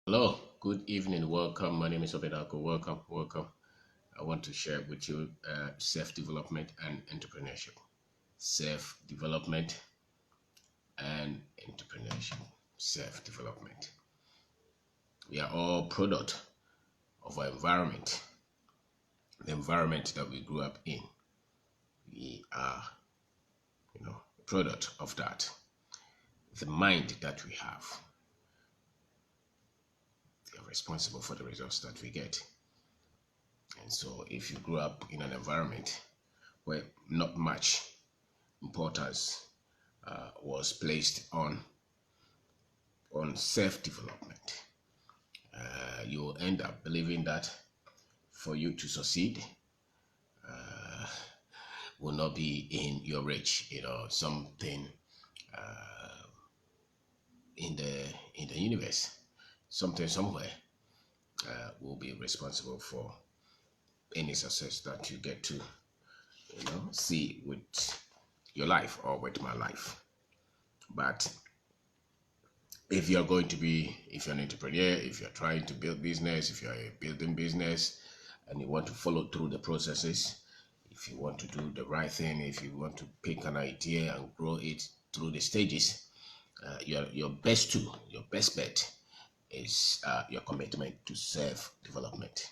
Hello, good evening, welcome. My name is Obedako. Welcome. I want to share with you self development and entrepreneurship. Self development and entrepreneurship. Self development. We are all product of our environment, the environment that we grew up in. We are, product of that. The mind that we have, they are responsible for the results that we get. And so, if you grew up in an environment where not much importance was placed on self-development, you will end up believing that for you to succeed will not be in your reach. Something in the universe, something somewhere will be responsible for any success that you get to see with your life or with my life. But if you're an entrepreneur, if you're trying to build business, if you're building business and you want to follow through the processes, if you want to do the right thing, if you want to pick an idea and grow it through the stages, your best bet is your commitment to self-development.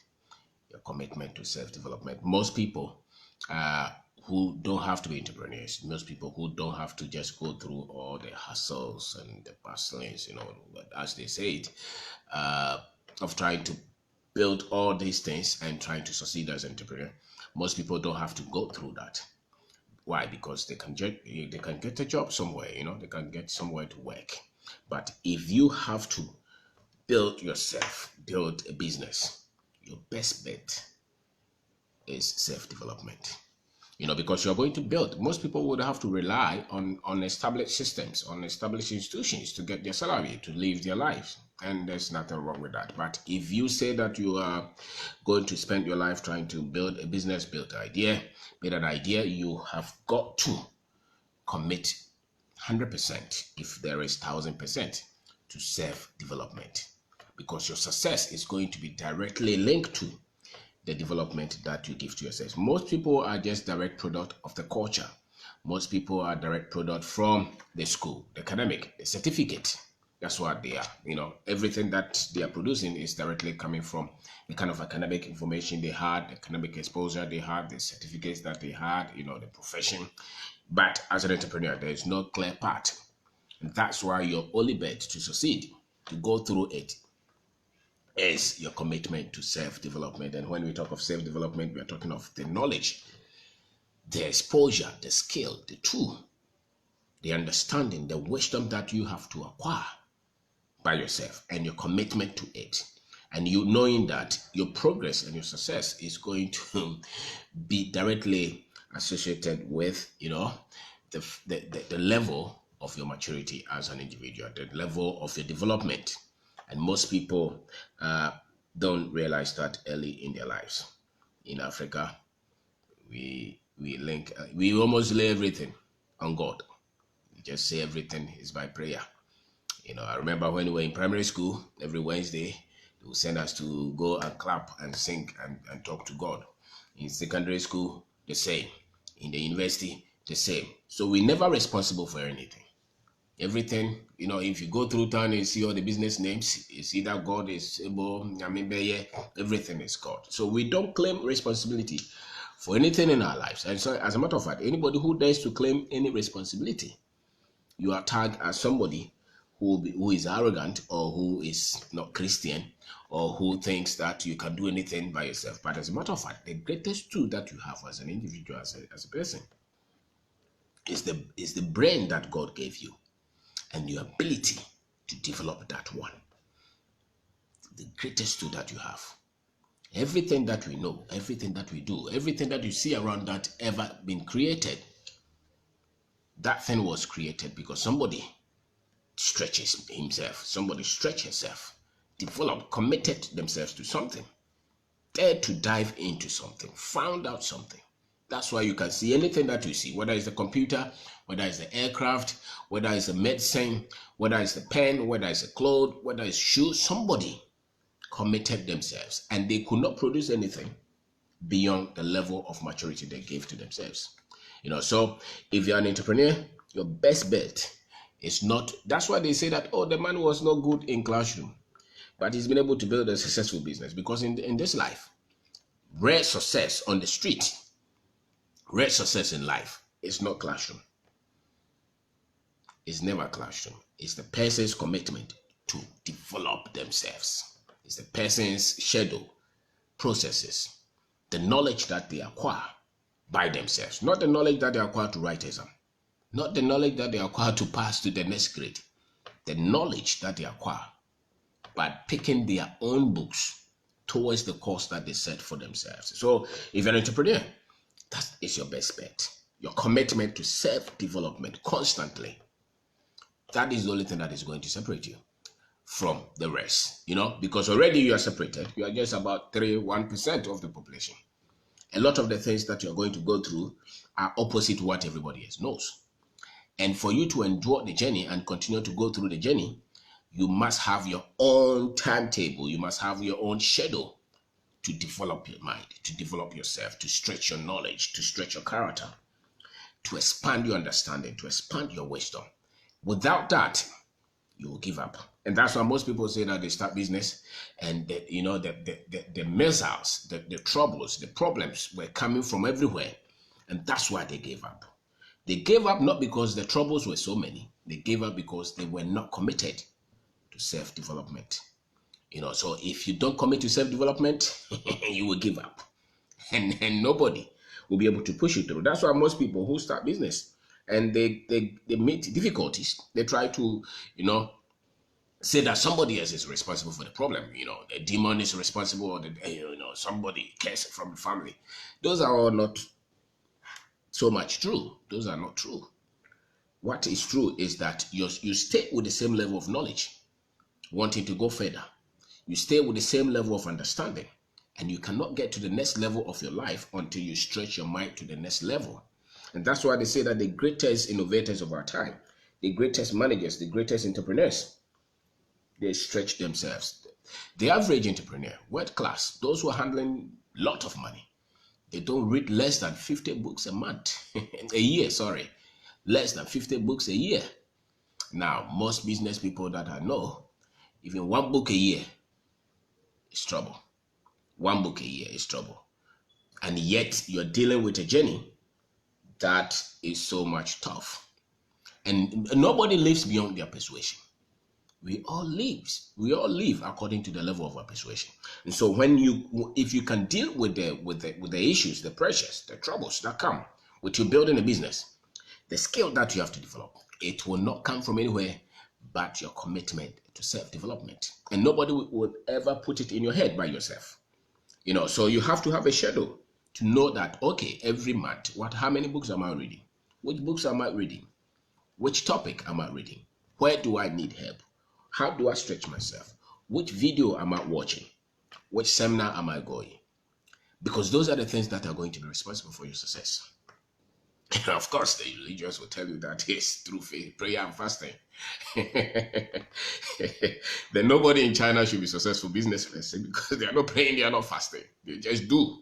Your commitment to self-development. Most people who don't have to be entrepreneurs, most people who don't have to just go through all the hustles and the bustlings, as they say it, of trying to build all these things and trying to succeed as an entrepreneur. Most people don't have to go through that. Why? Because they can get a job somewhere, they can get somewhere to work. But if you have to build yourself, build a business, your best bet is self-development. Because you're going to build. Most people would have to rely on established systems, on established institutions to get their salary, to live their lives. And there's nothing wrong with that. But if you say that you are going to spend your life trying to build a business, build an idea, you have got to commit 100%, if there is 1,000%, to self-development. Because your success is going to be directly linked to the development that you give to yourself. Most people are just direct product of the culture. Most people are direct product from the school, the academic, the certificate. That's what they are. Everything that they are producing is directly coming from the kind of academic information they had, the academic exposure they had, the certificates that they had, the profession. But as an entrepreneur, there is no clear path. And that's why your only bet to succeed, to go through it, is your commitment to self-development. And when we talk of self-development, we are talking of the knowledge, the exposure, the skill, the tool, the understanding, the wisdom that you have to acquire by yourself, and your commitment to it. And you knowing that your progress and your success is going to be directly associated with, the level of your maturity as an individual, the level of your development. And most people don't realize that early in their lives. In Africa, we almost lay everything on God. We just say everything is by prayer. I remember when we were in primary school, every Wednesday, they would send us to go and clap and sing and talk to God. In secondary school, the same. In the university, the same. So we're never responsible for anything. Everything, if you go through town and see all the business names, it's either God, is Ebo, Nyamibeye, everything is God. So we don't claim responsibility for anything in our lives. And so, as a matter of fact, anybody who dares to claim any responsibility, you are tagged as somebody who is arrogant, or who is not Christian, or who thinks that you can do anything by yourself. But as a matter of fact, the greatest tool that you have as an individual, as a person, is the brain that God gave you, and your ability to develop that one. The greatest tool that you have. Everything that we know, everything that we do, everything that you see around that ever been created, that thing was created because somebody stretches himself, somebody stretched herself, developed, committed themselves to something, dared to dive into something, found out something That's why you can see anything that you see, whether it's the computer, whether it's the aircraft, whether it's the medicine, whether it's the pen, whether it's the clothes, whether it's shoes, somebody committed themselves and they could not produce anything beyond the level of maturity they gave to themselves. So if you're an entrepreneur, your best bet is not, that's why they say that, oh, the man was not good in classroom, but he's been able to build a successful business. Because in this life, rare success on the street, rare success in life is not classroom. It's never classroom. It's the person's commitment to develop themselves. It's the person's schedule, processes, the knowledge that they acquire by themselves, not the knowledge that they acquire to write exam, not the knowledge that they acquire to pass to the next grade, the knowledge that they acquire by picking their own books towards the course that they set for themselves. So if you're an entrepreneur, that is your best bet. Your commitment to self-development constantly. That is the only thing that is going to separate you from the rest, because already you are separated. You are just about 1% of the population. A lot of the things that you're going to go through are opposite to what everybody else knows. And for you to endure the journey and continue to go through the journey, you must have your own timetable. You must have your own schedule to develop your mind, to develop yourself, to stretch your knowledge, to stretch your character, to expand your understanding, to expand your wisdom. Without that, you will give up. And that's why most people say that they start business and the missiles, the troubles, the problems were coming from everywhere. And that's why they gave up. They gave up not because the troubles were so many. They gave up because they were not committed to self-development. So if you don't commit to self-development, you will give up. And nobody will be able to push you through. That's why most people who start business and they meet difficulties, they try to, say that somebody else is responsible for the problem. The demon is responsible, or somebody cares from the family. Those are all not so much true. Those are not true. What is true is that you stay with the same level of knowledge, wanting to go further. You stay with the same level of understanding, and you cannot get to the next level of your life until you stretch your mind to the next level. And that's why they say that the greatest innovators of our time, the greatest managers, the greatest entrepreneurs, they stretch themselves. The average entrepreneur, world class, those who are handling a lot of money, they don't read less than 50 books a month, a year, sorry, less than 50 books a year. Now, most business people that I know, even one book a year is trouble. One book a year is trouble. And yet you're dealing with a journey that is so much tough. And nobody lives beyond their persuasion. We all live according to the level of our persuasion. And so if you can deal with the issues, the pressures, the troubles that come with you building a business, the skill that you have to develop, it will not come from anywhere but your commitment to self-development. And nobody will ever put it in your head by yourself. So you have to have a schedule to know that, okay, every month, how many books am I reading? Which books am I reading? Which topic am I reading? Where do I need help? How do I stretch myself? Which video am I watching? Which seminar am I going? Because those are the things that are going to be responsible for your success. Of course, the religious will tell you that it's through faith, prayer, and fasting. Then nobody in China should be successful business person because they are not praying, they are not fasting. They just do.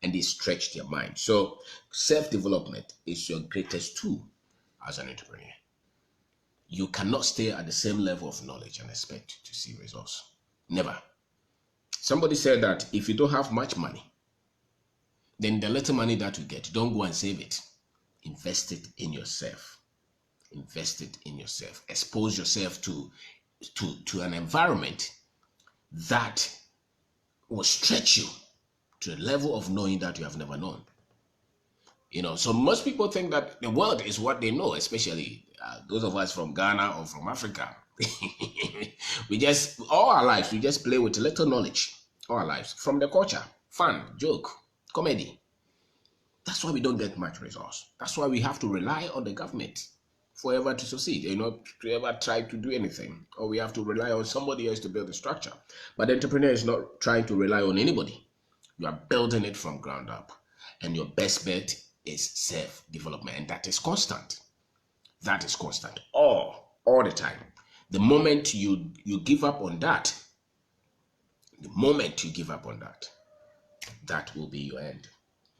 And they stretch their mind. So self-development is your greatest tool as an entrepreneur. You cannot stay at the same level of knowledge and expect to see results. Never. Somebody said that if you don't have much money, then the little money that you get, don't go and save it. Invest it in yourself. Invest it in yourself. Expose yourself to an environment that will stretch you to a level of knowing that you have never known. So most people think that the world is what they know, especially those of us from Ghana or from Africa. All our lives, we just play with little knowledge. All our lives, from the culture, fun, joke, comedy. That's why we don't get much results. That's why we have to rely on the government forever to succeed, to ever try to do anything. Or we have to rely on somebody else to build the structure. But the entrepreneur is not trying to rely on anybody. You are building it from ground up. And your best bet is self-development. And that is constant. That is constant. All the time. The moment you give up on that, that will be your end.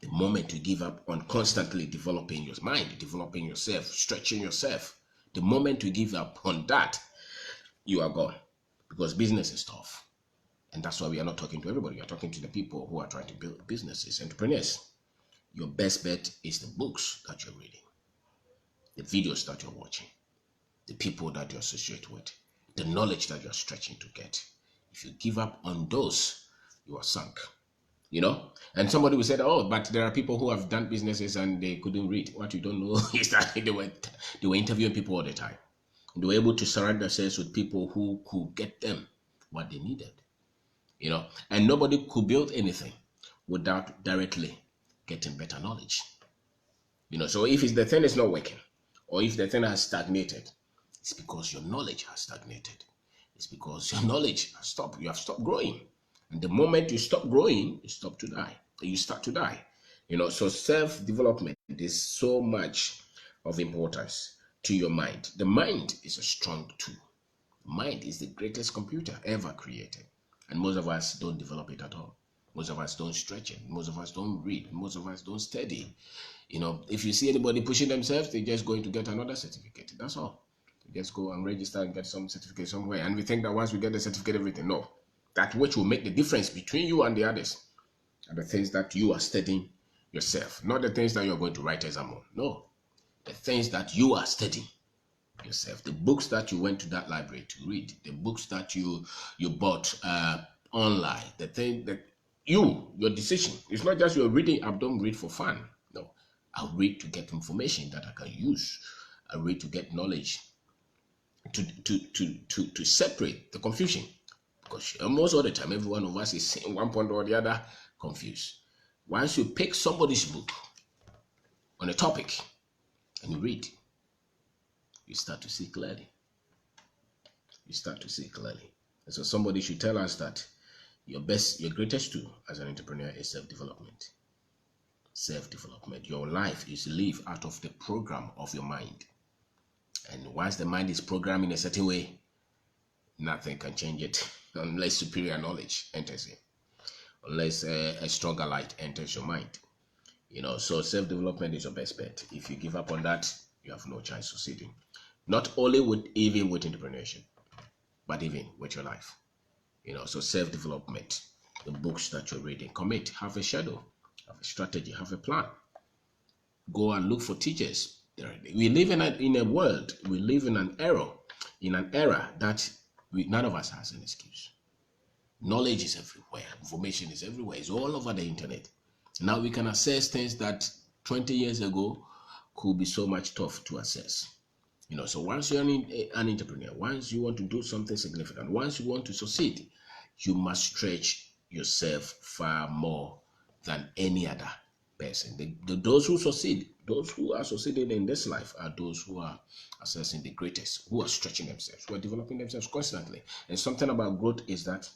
The moment you give up on constantly developing your mind, developing yourself, stretching yourself, the moment you give up on that, you are gone. Because business is tough. And that's why we are not talking to everybody. We are talking to the people who are trying to build businesses, entrepreneurs. Your best bet is the books that you're reading, the videos that you're watching, the people that you associate with, the knowledge that you're stretching to get. If you give up on those, you are sunk. And somebody will say, oh, but there are people who have done businesses and they couldn't read. What you don't know is that they were interviewing people all the time. They were able to surround themselves with people who could get them what they needed. And nobody could build anything without directly getting better knowledge. So if the thing is not working, or if the thing has stagnated, it's because your knowledge has stagnated. It's because your knowledge has stopped. You have stopped growing. And the moment you stop growing, you start to die. So self-development is so much of importance to your mind. The mind is a strong tool. Mind is the greatest computer ever created. And most of us don't develop it at all. Most of us don't stretch it. Most of us don't read. Most of us don't study. If you see anybody pushing themselves, they're just going to get another certificate. That's all. They just go and register and get some certificate somewhere. And we think that once we get the certificate, everything. No. That which will make the difference between you and the others are the things that you are studying yourself. Not the things that you're going to write exam on. No. The things that you are studying yourself. The books that you went to that library to read. The books that you bought online. The thing that your decision. It's not just you're reading. I don't read for fun. No. I read to get information that I can use. I read to get knowledge. To separate the confusion. Because most of the time, every one of us is saying one point or the other confused. Once you pick somebody's book on a topic and you read, you start to see clearly. And so somebody should tell us that your greatest tool as an entrepreneur is self-development. Self-development. Your life is lived out of the program of your mind. And once the mind is programmed in a certain way, nothing can change it unless superior knowledge enters it, unless a stronger light enters your mind. So self-development is your best bet. If you give up on that, you have no chance of succeeding. Not only even with entrepreneurship, but even with your life. So self-development, the books that you're reading, commit, have a schedule, have a strategy, have a plan. Go and look for teachers. We live in a world, we live in an era that none of us has an excuse. Knowledge is everywhere. Information is everywhere. It's all over the internet. Now we can access things that 20 years ago could be so much tough to access. So once you're an entrepreneur, once you want to do something significant, once you want to succeed, you must stretch yourself far more than any other person. Those who succeed, those who are succeeding in this life are those who are accessing the greatest, who are stretching themselves, who are developing themselves constantly. And something about growth is that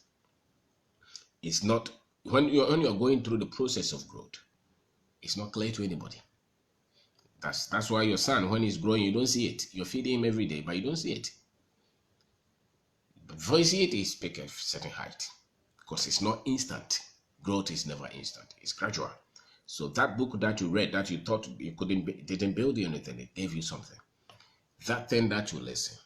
it's not, when you're going through the process of growth, it's not clear to anybody. That's why your son, when he's growing, you don't see it. You're feeding him every day, but you don't see it. But before you see it, he's picked a certain height. Because it's not instant. Growth is never instant. It's gradual. So that book that you read, that you thought you didn't build you anything, it gave you something. That thing that you listened,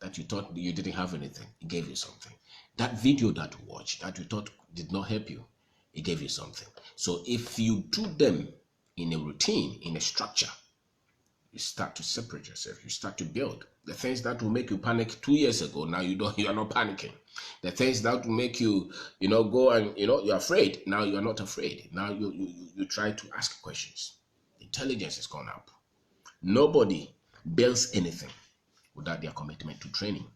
that you thought you didn't have anything, it gave you something. That video that you watched, that you thought did not help you, it gave you something. So if you do them in a routine, in a structure, you start to separate yourself. You start to build. The things that will make you panic 2 years ago, now you are not panicking. The things that will make you, go and, you're afraid. Now you're not afraid. Now you try to ask questions. Intelligence has gone up. Nobody builds anything without their commitment to training,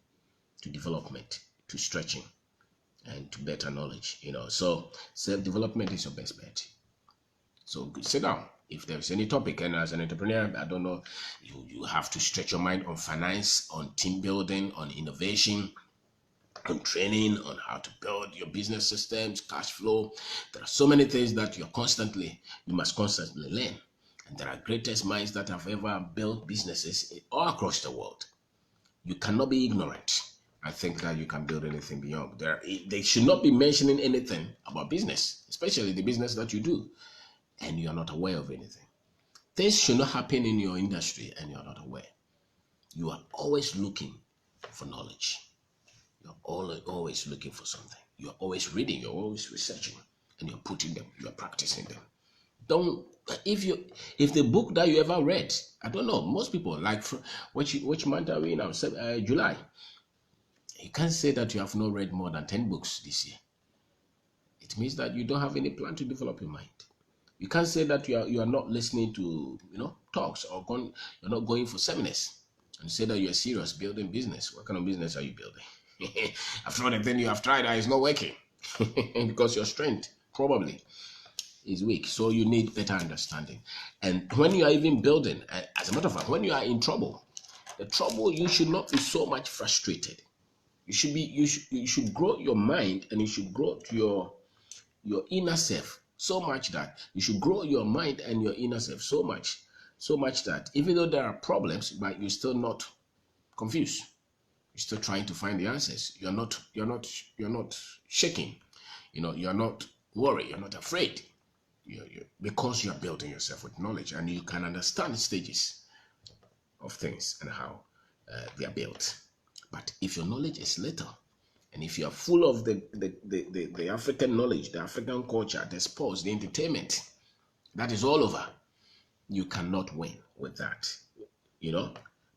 to development, to stretching, and to better knowledge. So self-development is your best bet. So sit down. If there's any topic, and as an entrepreneur, I don't know, you have to stretch your mind on finance, on team building, on innovation, on training, on how to build your business systems, cash flow. There are so many things that you must constantly learn. And there are greatest minds that have ever built businesses all across the world. You cannot be ignorant. I think that you can build anything beyond. They should not be mentioning anything about business, especially the business that you do, and you are not aware of anything. Things should not happen in your industry and you are not aware. You are always looking for knowledge. You're always looking for something. You're always reading, you're always researching, and you're putting them, you're practicing them. Don't if the book that you ever read, I don't know, most people like which month are we now? July. You can't say that you have not read more than 10 books this year. It means that you don't have any plan to develop your mind. You can't say that you are not listening to talks or you're not going for seminars and say that you're serious building business. What kind of business are you building? After all, the thing you have tried is not working because your strength probably is weak. So you need better understanding. And when you are even building, as a matter of fact, when you are in trouble, you should not be so much frustrated. You should grow your mind, and you should grow to your inner self so much that you should grow your mind and your inner self so much that even though there are problems, but you're still not confused. You're still trying to find the answers. You're not shaking. You're not worried. You're not afraid. Because you're building yourself with knowledge, and you can understand stages of things and how they are built. But if your knowledge is little, and if you are full of the African knowledge, the African culture, the sports, the entertainment, that is all over, you cannot win with that.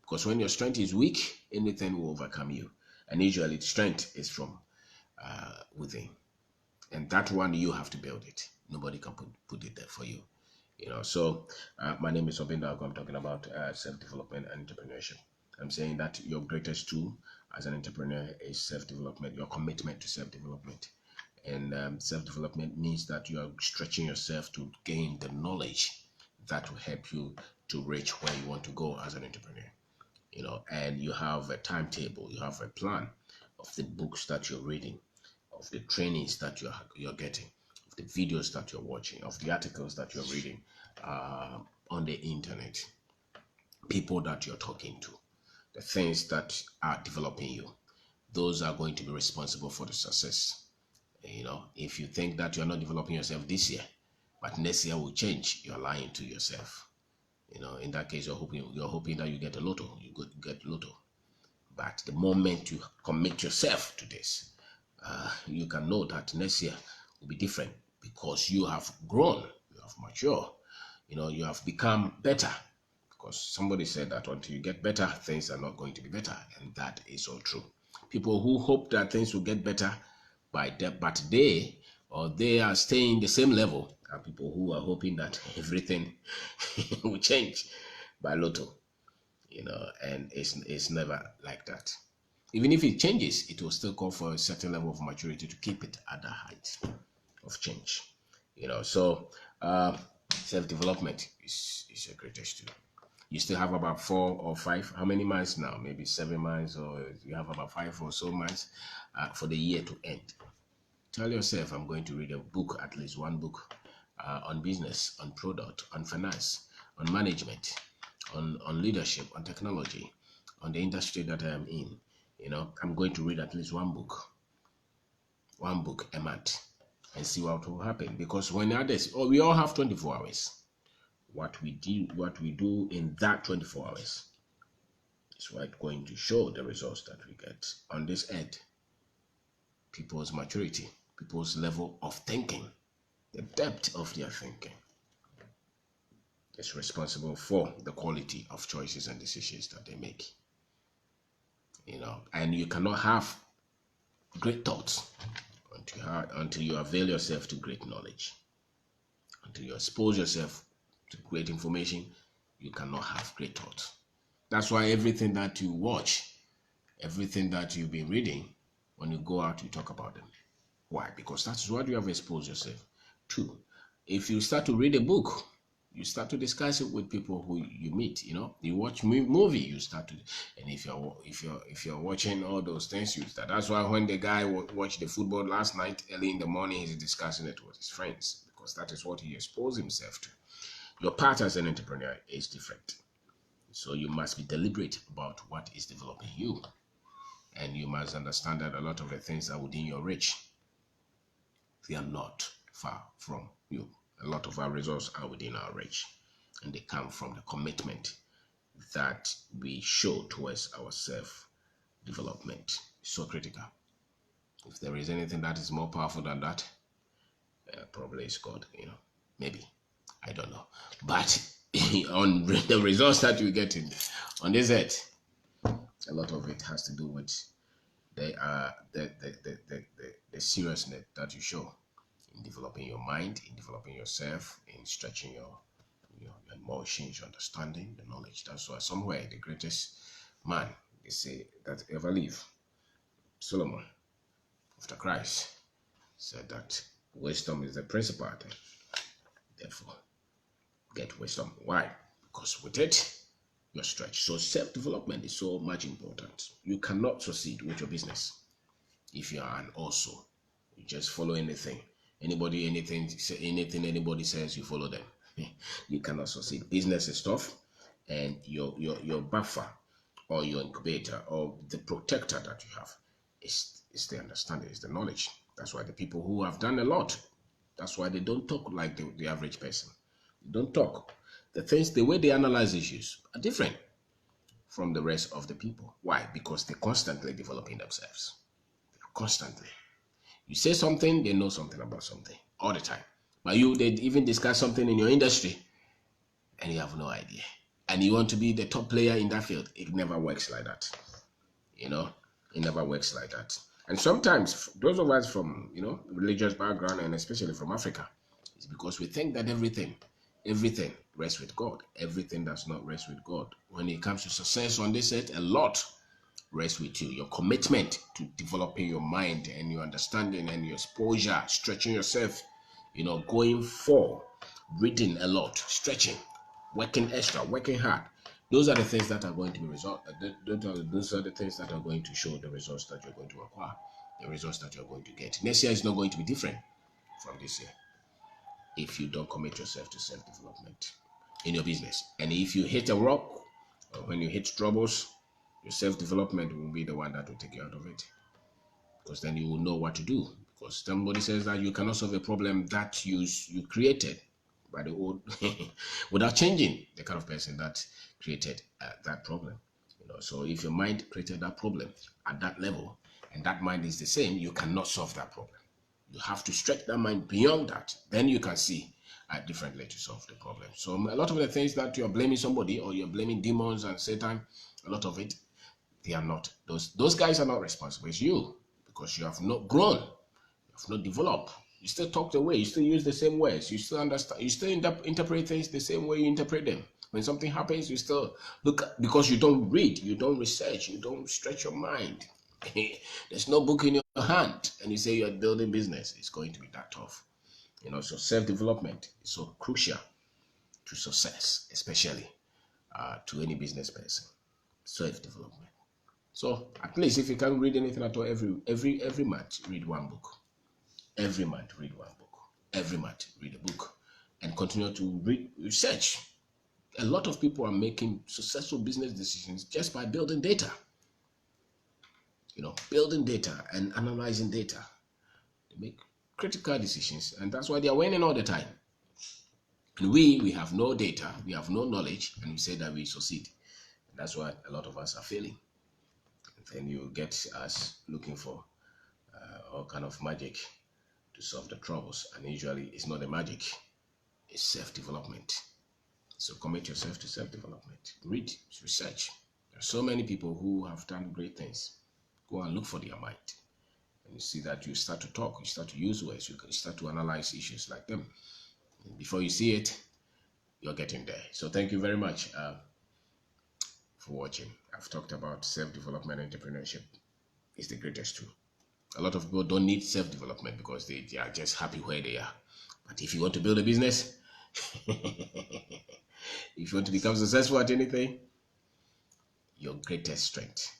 Because when your strength is weak, anything will overcome you. And usually strength is from within. And that one, you have to build it. Nobody can put it there for you. So my name is Kwabena. I'm talking about self-development and entrepreneurship. I'm saying that your greatest tool as an entrepreneur is self-development, your commitment to self-development. And self-development means that you are stretching yourself to gain the knowledge that will help you to reach where you want to go as an entrepreneur. And you have a timetable, you have a plan of the books that you're reading, of the trainings that you're getting, of the videos that you're watching, of the articles that you're reading on the internet, people that you're talking to, the things that are developing you. Those are going to be responsible for the success. If you think that you're not developing yourself this year, but next year will change, you're lying to yourself. In that case, you're hoping that you get a lotto, get lotto. But the moment you commit yourself to this, you can know that next year will be different because you have grown, you have matured, you have become better. Because somebody said that until you get better, things are not going to be better. And that is all true. People who hope that things will get better but they are staying the same level are people who are hoping that everything will change by lotto. And it's never like that. Even if it changes, it will still call for a certain level of maturity to keep it at the height of change. So self-development is a greatest tool. You still have about 4 or 5, how many months now? Maybe 7 months, or you have about 5 or so months for the year to end. Tell yourself, I'm going to read a book, at least one book, on business, on product, on finance, on management, on leadership, on technology, on the industry that I am in. I'm going to read at least one book a month, and see what will happen. Because when we all have 24 hours. What we do in that 24 hours is what going to show the results that we get on this earth. People's maturity, people's level of thinking, the depth of their thinking is responsible for the quality of choices and decisions that they make. And you cannot have great thoughts until you avail yourself to great knowledge. Until you expose yourself to great information, you cannot have great thoughts. That's why everything that you watch, everything that you've been reading, when you go out, you talk about them. Why? Because that's what you have exposed yourself to. If you start to read a book, You start to discuss it with people who you meet. You watch movie, you start to, and if you're watching all those things, you start. That's why when the guy watched the football last night early in the morning, he's discussing it with his friends because that is what he exposed himself to. Your path as an entrepreneur is different, so you must be deliberate about what is developing you, and you must understand that a lot of the things are within your reach. They are not far from you. A lot of our results are within our reach, and they come from the commitment that we show towards our self-development. So critical. If there is anything that is more powerful than that, probably it's God, maybe. I don't know. But on the results that you get on this earth, a lot of it has to do with the seriousness that you show in developing your mind, in developing yourself, in stretching your emotions, your understanding, the knowledge. That's why somewhere the greatest man, they say, that ever lived, Solomon, after Christ, said that wisdom is the principal thing. Therefore, get wisdom. Why? Because with it, you're stretched. So self-development is so much important. You cannot succeed with your business if you are an also. You just follow anything. Anything anybody says, you follow them. You cannot succeed. Business is tough, and your buffer or your incubator or the protector that you have is the understanding, is the knowledge. That's why the people who have done a lot, that's why they don't talk like the average person. They don't talk. The way they analyze issues are different from the rest of the people. Why? Because they're constantly developing themselves. Constantly. You say something, they know something about something all the time. But they even discuss something in your industry and you have no idea. And you want to be the top player in that field. It never works like that. It never works like that. And sometimes those of us from, religious background, and especially from Africa, it's because we think that everything rests with God. Everything does not rest with God. When it comes to success on this earth, a lot rests with you. Your commitment to developing your mind and your understanding and your exposure, stretching yourself, going for, reading a lot, stretching, working extra, working hard. Those are the things that are going to be those are the things that are going to show the results that you're going to acquire, the results that you're going to get. Next year is not going to be different from this year if you don't commit yourself to self-development in your business. And if you hit a rock, or when you hit troubles, your self-development will be the one that will take you out of it. Because then you will know what to do. Because somebody says that you cannot solve a problem that you created by the old without changing the kind of person that created that problem. So if your mind created that problem at that level, and that mind is the same, you cannot solve that problem. You have to stretch that mind beyond that. Then you can see differently to solve the problem. So a lot of the things that you're blaming somebody, or you're blaming demons and Satan, a lot of it, they are not. Those guys are not responsible. It's you, because you have not grown. You have not developed. You still talk the way. You still use the same words. You still understand. You still interpret things the same way you interpret them. When something happens, you still look, because you don't read, you don't research, you don't stretch your mind. There's no book in your hand, and you say you're building business. It's going to be that tough. So self-development is so crucial to success, especially to any business person. Self-development. So at least if you can't read anything at all, every month read one book. Every month read one book. Every month read a book, and continue to research. A lot of people are making successful business decisions just by building data. Building data and analyzing data. They make critical decisions, and that's why they are winning all the time. And we have no data, we have no knowledge, and we say that we succeed. And that's why a lot of us are failing. Then you get us looking for all kind of magic to solve the troubles, and usually it's not a magic, it's self-development. So commit yourself to self-development. Read, research. There are so many people who have done great things. Go and look for their mind, and you see that you start to talk, you start to use words, you start to analyze issues like them. And before you see it, you're getting there. So thank you very much for watching. I've talked about self-development and entrepreneurship. It's the greatest tool. A lot of people don't need self-development because they are just happy where they are. But if you want to build a business, If you want to become successful at anything, your greatest strength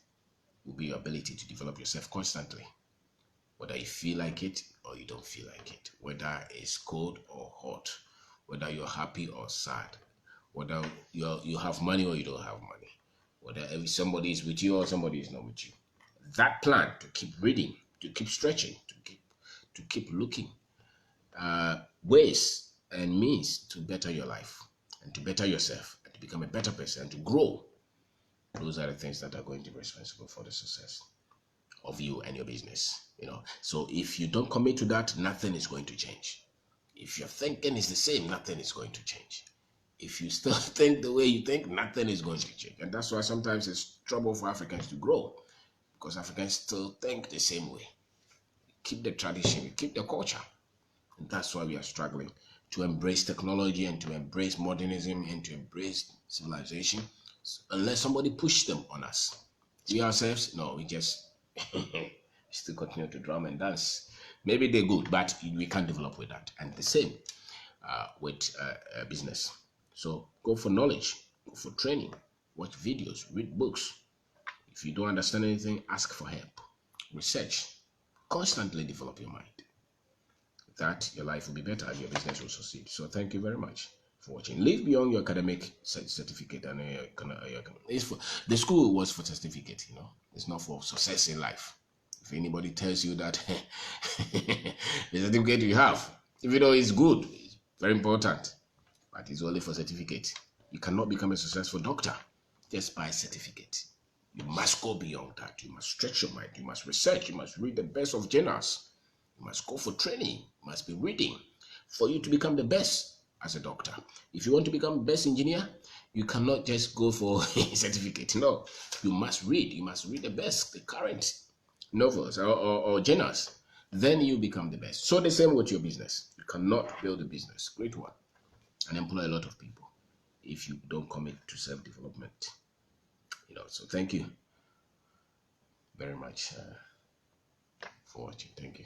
will be your ability to develop yourself constantly, whether you feel like it or you don't feel like it, whether it's cold or hot, whether you're happy or sad, whether you have money or you don't have money, whether somebody is with you or somebody is not with you. That plan to keep reading, to keep stretching, to keep looking ways and means to better your life and to better yourself and to become a better person and to grow. Those are the things that are going to be responsible for the success of you and your business. So if you don't commit to that, nothing is going to change. If your thinking is the same, nothing is going to change. If you still think the way you think, nothing is going to change. And that's why sometimes it's trouble for Africans to grow, because Africans still think the same way. Keep the tradition, keep the culture. And that's why we are struggling to embrace technology and to embrace modernism and to embrace civilization, unless somebody push them on us. We ourselves, no, we just still continue to drum and dance. Maybe they're good, but we can't develop with that. And the same with business. So go for knowledge, go for training, watch videos, read books. If you don't understand anything, ask for help. Research. Constantly develop your mind. With that, your life will be better and your business will succeed. So thank you very much for watching. Live beyond your academic certificate. And the school was for certificate, It's not for success in life. If anybody tells you that the certificate you have, even though it's good, it's very important, but it's only for certificate. You cannot become a successful doctor just by certificate. You must go beyond that. You must stretch your mind. You must research. You must read the best of journals. You must go for training. You must be reading for you to become the best as a doctor. If you want to become the best engineer, you cannot just go for a certificate. No, you must read. You must read the best, the current novels or journals. Then you become the best. So the same with your business. You cannot build a business, great one, and employ a lot of people if you don't commit to self-development. So thank you very much for watching. Thank you.